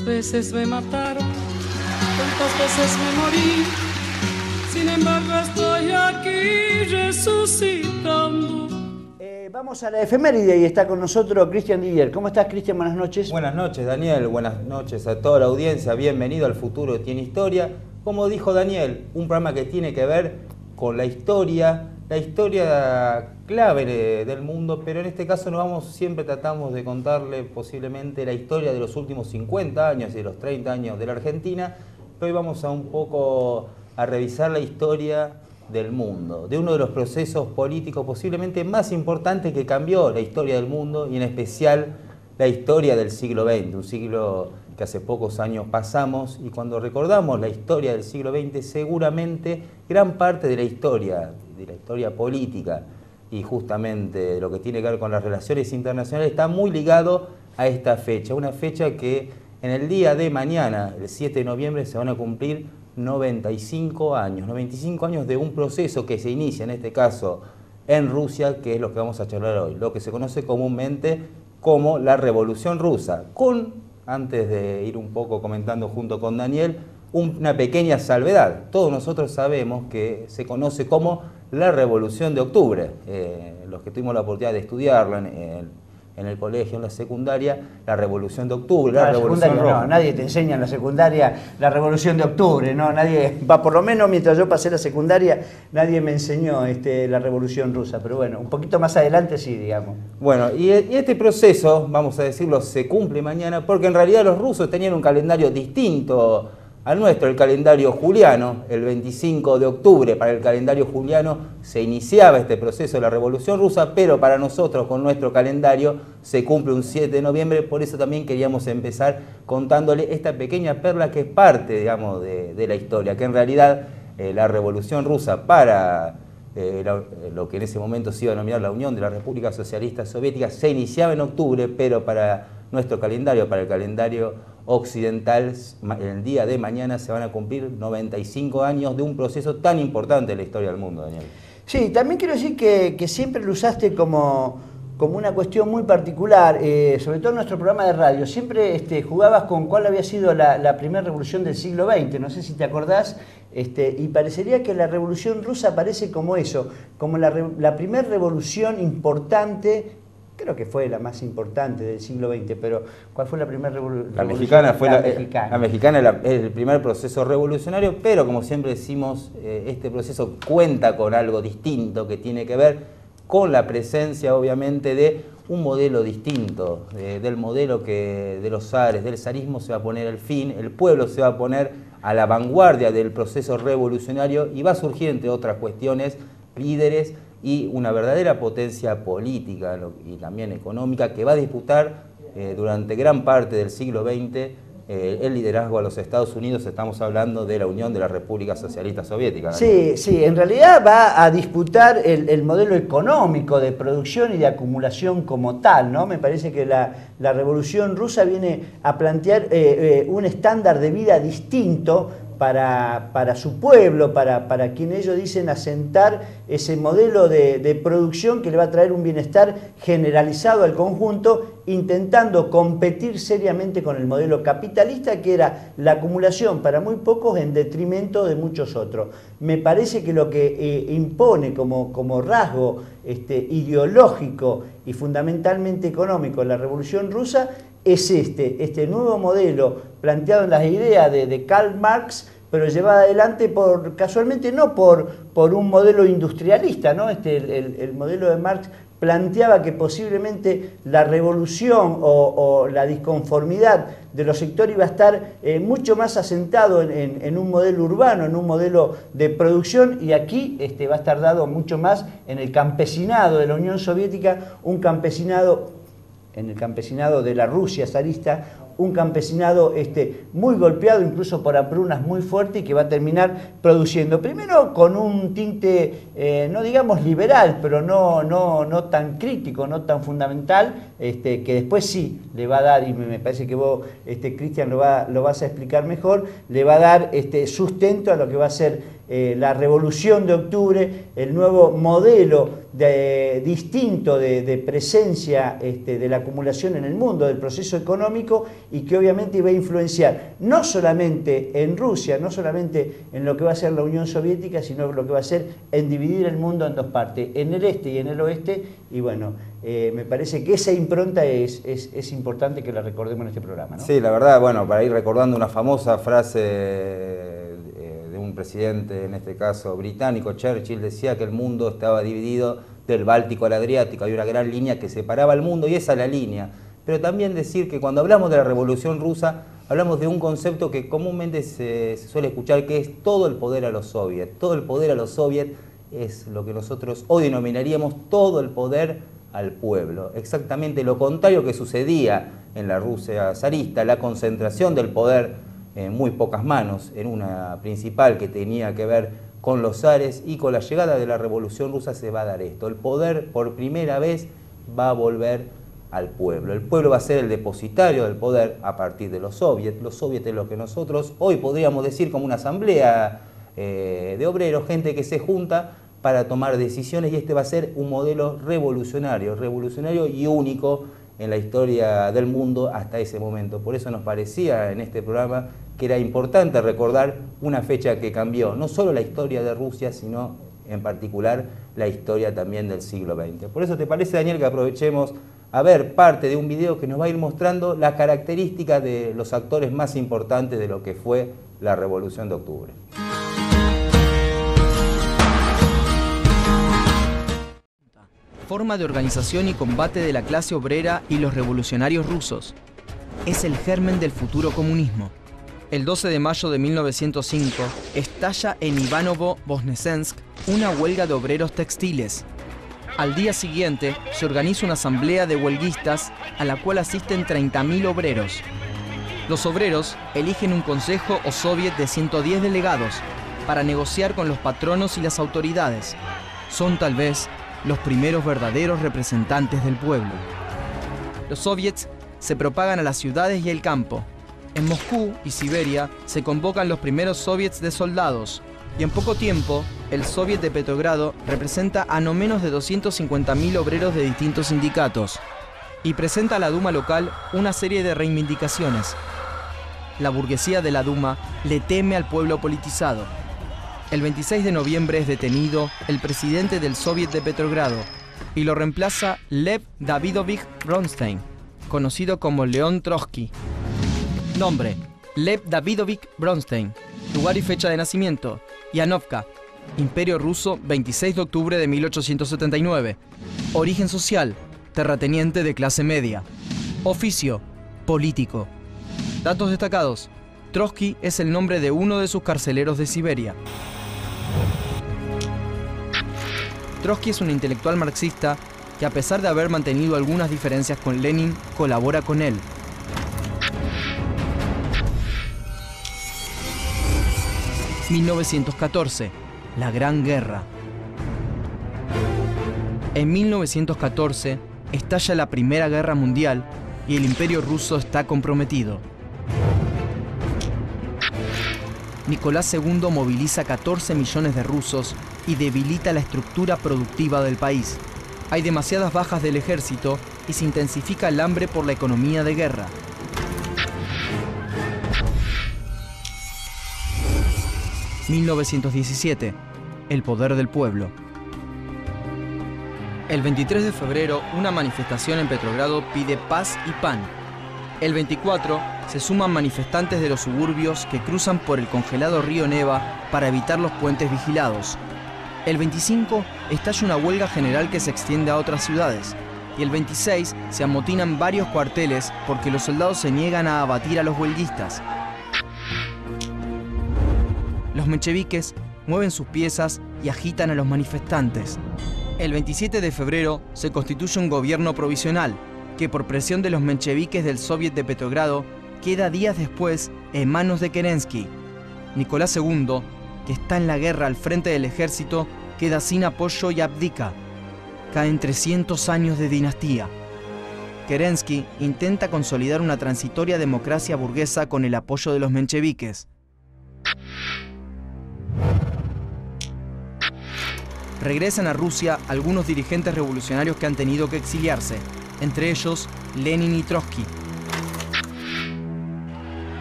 Tantas veces me mataron, tantas veces me morí. Sin embargo estoy aquí resucitando. Vamos a la efeméride y está con nosotros Cristian Didier. ¿Cómo estás, Cristian? Buenas noches. Buenas noches, Daniel. Buenas noches a toda la audiencia. Bienvenido al Futuro Tiene Historia. Como dijo Daniel, un programa que tiene que ver con la historia clave del mundo, pero en este caso siempre tratamos de contarle posiblemente la historia de los últimos 50 años y de los 30 años de la Argentina, pero hoy vamos a un poco a revisar la historia del mundo, de uno de los procesos políticos posiblemente más importantes que cambió la historia del mundo y en especial la historia del siglo XX, un siglo que hace pocos años pasamos, y cuando recordamos la historia del siglo XX seguramente gran parte de la historia política y justamente lo que tiene que ver con las relaciones internacionales está muy ligado a esta fecha, una fecha que en el día de mañana, el 7 de noviembre, se van a cumplir 95 años de un proceso que se inicia, en este caso, en Rusia, que es lo que vamos a charlar hoy, lo que se conoce comúnmente como la Revolución Rusa, antes de ir un poco comentando junto con Daniel, una pequeña salvedad. Todos nosotros sabemos que se conoce como la Revolución de Octubre, los que tuvimos la oportunidad de estudiarla en el colegio, en la secundaria, la Revolución de Octubre, la Revolución Roja. No, nadie te enseña en la secundaria la Revolución de Octubre, no, nadie, por lo menos mientras yo pasé la secundaria, nadie me enseñó la Revolución Rusa, pero bueno, un poquito más adelante sí, digamos. Bueno, y este proceso, vamos a decirlo, se cumple mañana, porque en realidad los rusos tenían un calendario distinto al nuestro, el calendario juliano. El 25 de octubre para el calendario juliano se iniciaba este proceso de la Revolución Rusa, pero para nosotros con nuestro calendario se cumple un 7 de noviembre, por eso también queríamos empezar contándole esta pequeña perla que es parte, digamos, de la historia, que en realidad la Revolución Rusa para lo que en ese momento se iba a denominar la Unión de las Repúblicas Socialistas Soviéticas se iniciaba en octubre, pero para nuestro calendario, para el calendario occidental, el día de mañana se van a cumplir 95 años de un proceso tan importante en la historia del mundo, Daniel. Sí, también quiero decir que siempre lo usaste como una cuestión muy particular, sobre todo en nuestro programa de radio. Siempre jugabas con cuál había sido la primera revolución del siglo XX, no sé si te acordás, y parecería que la Revolución Rusa aparece como eso, como la primera revolución importante. Creo que fue la más importante del siglo XX, pero ¿cuál fue la primera revolución? La mexicana fue la mexicana es el primer proceso revolucionario, pero como siempre decimos, este proceso cuenta con algo distinto que tiene que ver con la presencia, obviamente, de un modelo distinto, del modelo de los zares, del zarismo se va a poner el fin, el pueblo se va a poner a la vanguardia del proceso revolucionario y va a surgir, entre otras cuestiones, líderes y una verdadera potencia política y también económica que va a disputar durante gran parte del siglo XX el liderazgo a los Estados Unidos. Estamos hablando de la Unión de las Repúblicas Socialistas Soviéticas. Sí, sí, en realidad va a disputar el modelo económico de producción y de acumulación como tal, ¿no? Me parece que la Revolución Rusa viene a plantear un estándar de vida distinto para su pueblo, para quien ellos dicen asentar ese modelo de producción que le va a traer un bienestar generalizado al conjunto, intentando competir seriamente con el modelo capitalista, que era la acumulación para muy pocos en detrimento de muchos otros. Me parece que lo que impone como rasgo ideológico y fundamentalmente económico la Revolución Rusa es este nuevo modelo planteado en las ideas de Karl Marx, pero llevada adelante casualmente no por un modelo industrialista, ¿no? El modelo de Marx planteaba que posiblemente la revolución o la disconformidad de los sectores iba a estar mucho más asentado en un modelo urbano, en un modelo de producción, y aquí va a estar dado mucho más en el campesinado de la Unión Soviética, en el campesinado de la Rusia zarista, un campesinado muy golpeado incluso por hambrunas muy fuertes y que va a terminar produciendo, primero con un tinte, no digamos liberal, pero no tan crítico, no tan fundamental, que después sí le va a dar, y me parece que vos, Cristian, lo vas a explicar mejor, le va a dar sustento a lo que va a ser la revolución de octubre, el nuevo modelo distinto de presencia de la acumulación en el mundo, del proceso económico, y que obviamente va a influenciar no solamente en Rusia, no solamente en lo que va a ser la Unión Soviética, sino lo que va a ser en dividir el mundo en dos partes, en el este y en el oeste, y bueno, me parece que esa impronta es importante que la recordemos en este programa, ¿no? Sí, la verdad, bueno, para ir recordando una famosa frase de un presidente, en este caso británico, Churchill, decía que el mundo estaba dividido del Báltico al Adriático, había una gran línea que separaba el mundo y esa es la línea. Pero también decir que cuando hablamos de la Revolución Rusa, hablamos de un concepto que comúnmente se suele escuchar, que es todo el poder a los soviets. Todo el poder a los soviets es lo que nosotros hoy denominaríamos todo el poder al pueblo. Exactamente lo contrario que sucedía en la Rusia zarista, la concentración del poder en muy pocas manos, en una principal que tenía que ver con los zares, y con la llegada de la Revolución Rusa se va a dar esto. El poder por primera vez va a volver al pueblo. El pueblo va a ser el depositario del poder a partir de los soviets. Los soviets es lo que nosotros hoy podríamos decir como una asamblea de obreros, gente que se junta para tomar decisiones, y este va a ser un modelo revolucionario y único en la historia del mundo hasta ese momento. Por eso nos parecía en este programa que era importante recordar una fecha que cambió no solo la historia de Rusia, sino en particular la historia también del siglo XX. Por eso, ¿te parece, Daniel, que aprovechemos a ver parte de un video que nos va a ir mostrando las características de los actores más importantes de lo que fue la Revolución de Octubre? Forma de organización y combate de la clase obrera y los revolucionarios rusos. Es el germen del futuro comunismo. El 12 de mayo de 1905 estalla en Ivanovo-Voznesensk una huelga de obreros textiles. Al día siguiente se organiza una asamblea de huelguistas a la cual asisten 30.000 obreros. Los obreros eligen un consejo o soviet de 110 delegados para negociar con los patronos y las autoridades. Son tal vez los primeros verdaderos representantes del pueblo. Los soviets se propagan a las ciudades y el campo. En Moscú y Siberia se convocan los primeros soviets de soldados, y en poco tiempo el soviet de Petrogrado representa a no menos de 250.000 obreros de distintos sindicatos y presenta a la Duma local una serie de reivindicaciones. La burguesía de la Duma le teme al pueblo politizado. El 26 de noviembre es detenido el presidente del Soviet de Petrogrado y lo reemplaza Lev Davidovich Bronstein, conocido como León Trotsky. Nombre: Lev Davidovich Bronstein. Lugar y fecha de nacimiento: Yanovka, Imperio Ruso, 26 de octubre de 1879. Origen social: terrateniente de clase media. Oficio: político. Datos destacados: Trotsky es el nombre de uno de sus carceleros de Siberia. Trotsky es un intelectual marxista que, a pesar de haber mantenido algunas diferencias con Lenin, colabora con él. ...1914... la Gran Guerra. En 1914 estalla la Primera Guerra Mundial y el Imperio Ruso está comprometido. Nicolás II moviliza 14 millones de rusos y debilita la estructura productiva del país. Hay demasiadas bajas del ejército y se intensifica el hambre por la economía de guerra. ...1917... el poder del pueblo. El 23 de febrero, una manifestación en Petrogrado pide paz y pan. El 24 se suman manifestantes de los suburbios que cruzan por el congelado río Neva para evitar los puentes vigilados. El 25 estalla una huelga general que se extiende a otras ciudades. Y el 26 se amotinan varios cuarteles porque los soldados se niegan a abatir a los huelguistas. Los mencheviques mueven sus piezas y agitan a los manifestantes. El 27 de febrero se constituye un gobierno provisional que, por presión de los mencheviques del Soviet de Petrogrado, queda días después en manos de Kerensky. Nicolás II, que está en la guerra al frente del ejército, queda sin apoyo y abdica. Caen 300 años de dinastía. Kerensky intenta consolidar una transitoria democracia burguesa con el apoyo de los mencheviques. regresan a Rusia algunos dirigentes revolucionarios que han tenido que exiliarse, entre ellos Lenin y Trotsky.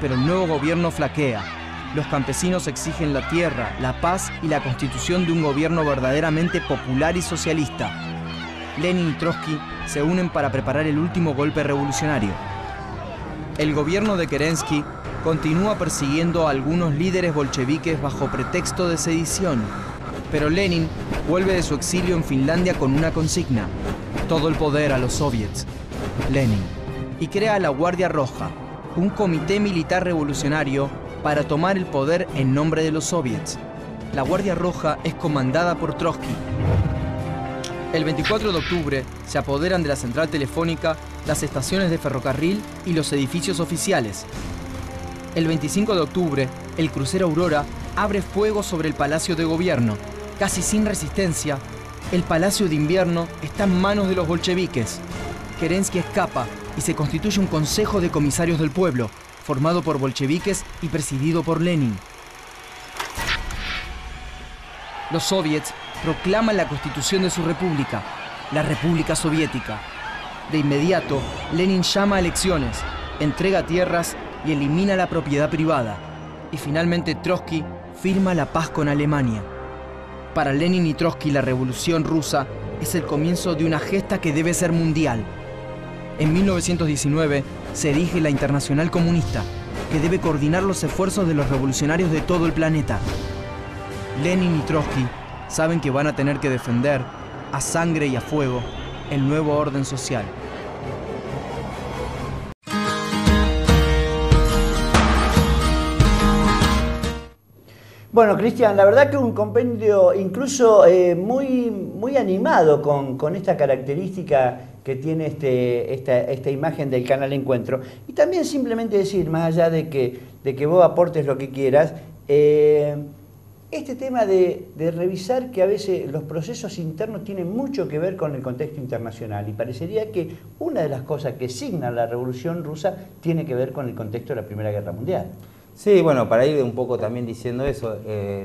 Pero el nuevo gobierno flaquea. Los campesinos exigen la tierra, la paz y la constitución de un gobierno verdaderamente popular y socialista. Lenin y Trotsky se unen para preparar el último golpe revolucionario. El gobierno de Kerensky continúa persiguiendo a algunos líderes bolcheviques bajo pretexto de sedición, pero Lenin vuelve de su exilio en Finlandia con una consigna: todo el poder a los soviets. Lenin. Y crea la Guardia Roja, un comité militar revolucionario para tomar el poder en nombre de los soviets. La Guardia Roja es comandada por Trotsky. El 24 de octubre se apoderan de la central telefónica, las estaciones de ferrocarril y los edificios oficiales. El 25 de octubre, el crucero Aurora abre fuego sobre el Palacio de Gobierno. Casi sin resistencia, el Palacio de Invierno está en manos de los bolcheviques. Kerensky escapa y se constituye un consejo de comisarios del pueblo, formado por bolcheviques y presidido por Lenin. Los soviets proclaman la constitución de su república, la República Soviética. De inmediato, Lenin llama a elecciones, entrega tierras y elimina la propiedad privada. Y finalmente Trotsky firma la paz con Alemania. Para Lenin y Trotsky, la revolución rusa es el comienzo de una gesta que debe ser mundial. En 1919 se erige la Internacional Comunista, que debe coordinar los esfuerzos de los revolucionarios de todo el planeta. Lenin y Trotsky saben que van a tener que defender, a sangre y a fuego, el nuevo orden social. Bueno, Cristian, la verdad que un compendio incluso muy animado con esta característica que tiene esta imagen del canal Encuentro. Y también simplemente decir, más allá de que vos aportes lo que quieras, este tema de revisar que a veces los procesos internos tienen mucho que ver con el contexto internacional, y parecería que una de las cosas que signan la Revolución Rusa tiene que ver con el contexto de la Primera Guerra Mundial. Sí, bueno, para ir un poco también diciendo eso,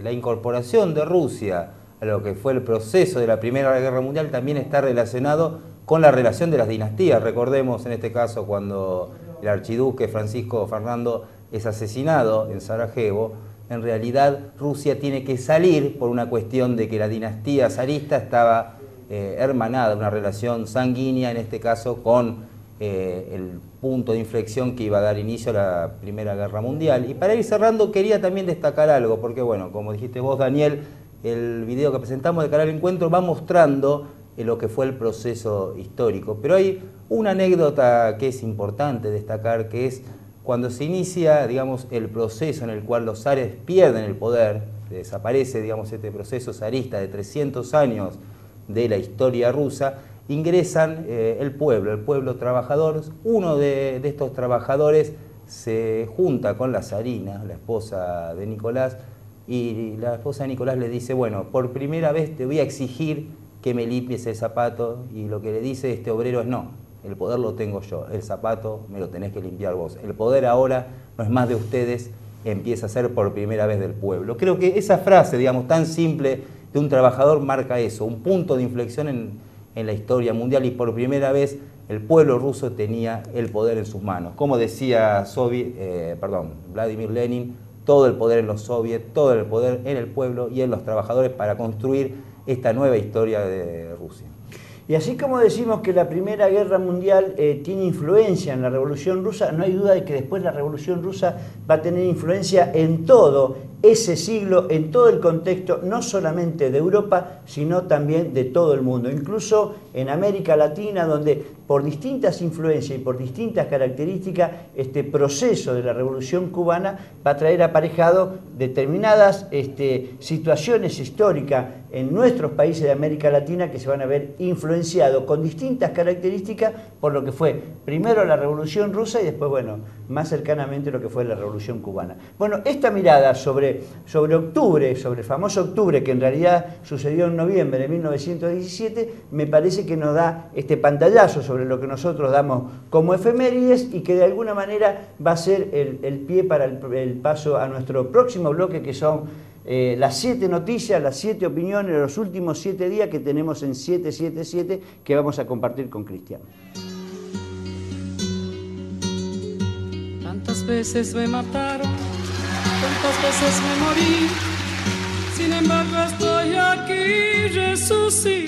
la incorporación de Rusia a lo que fue el proceso de la Primera Guerra Mundial también está relacionado con la relación de las dinastías. Recordemos en este caso cuando el archiduque Francisco Fernando es asesinado en Sarajevo, en realidad Rusia tiene que salir por una cuestión de que la dinastía zarista estaba hermanada, una relación sanguínea en este caso con el punto de inflexión que iba a dar inicio a la Primera Guerra Mundial. Y para ir cerrando quería también destacar algo, porque bueno, como dijiste vos, Daniel, el video que presentamos de Canal Encuentro va mostrando lo que fue el proceso histórico. Pero hay una anécdota que es importante destacar, que es cuando se inicia, digamos, el proceso en el cual los zares pierden el poder, desaparece, digamos, este proceso zarista de 300 años de la historia rusa, ingresan el pueblo trabajador. Uno de estos trabajadores se junta con la zarina, la esposa de Nicolás, y la esposa de Nicolás le dice, bueno, por primera vez te voy a exigir que me limpies el zapato, y lo que le dice este obrero es no, el poder lo tengo yo, el zapato me lo tenés que limpiar vos, el poder ahora no es más de ustedes, empieza a ser por primera vez del pueblo. Creo que esa frase, digamos, tan simple de un trabajador marca eso, un punto de inflexión en la historia mundial, y por primera vez el pueblo ruso tenía el poder en sus manos. Como decía Vladimir Lenin, todo el poder en los soviets, todo el poder en el pueblo y en los trabajadores para construir esta nueva historia de Rusia. Y así como decimos que la Primera Guerra Mundial tiene influencia en la Revolución Rusa, no hay duda de que después la Revolución Rusa va a tener influencia en todo ese siglo, en todo el contexto, no solamente de Europa, sino también de todo el mundo. Incluso en América Latina, donde por distintas influencias y por distintas características, este proceso de la Revolución Cubana va a traer aparejado determinadas situaciones históricas en nuestros países de América Latina que se van a ver influenciados con distintas características por lo que fue primero la Revolución Rusa y después, bueno, más cercanamente lo que fue la Revolución Cubana. Bueno, esta mirada sobre octubre, sobre el famoso octubre, que en realidad sucedió en noviembre de 1917, me parece que nos da este pantallazo sobre lo que nosotros damos como efemérides y que de alguna manera va a ser el pie para el paso a nuestro próximo bloque, que son las 7 noticias, las 7 opiniones de los últimos 7 días que tenemos en 777 que vamos a compartir con Cristian. Tantas veces me mataron, tantas veces me morí, sin embargo estoy aquí resucitando.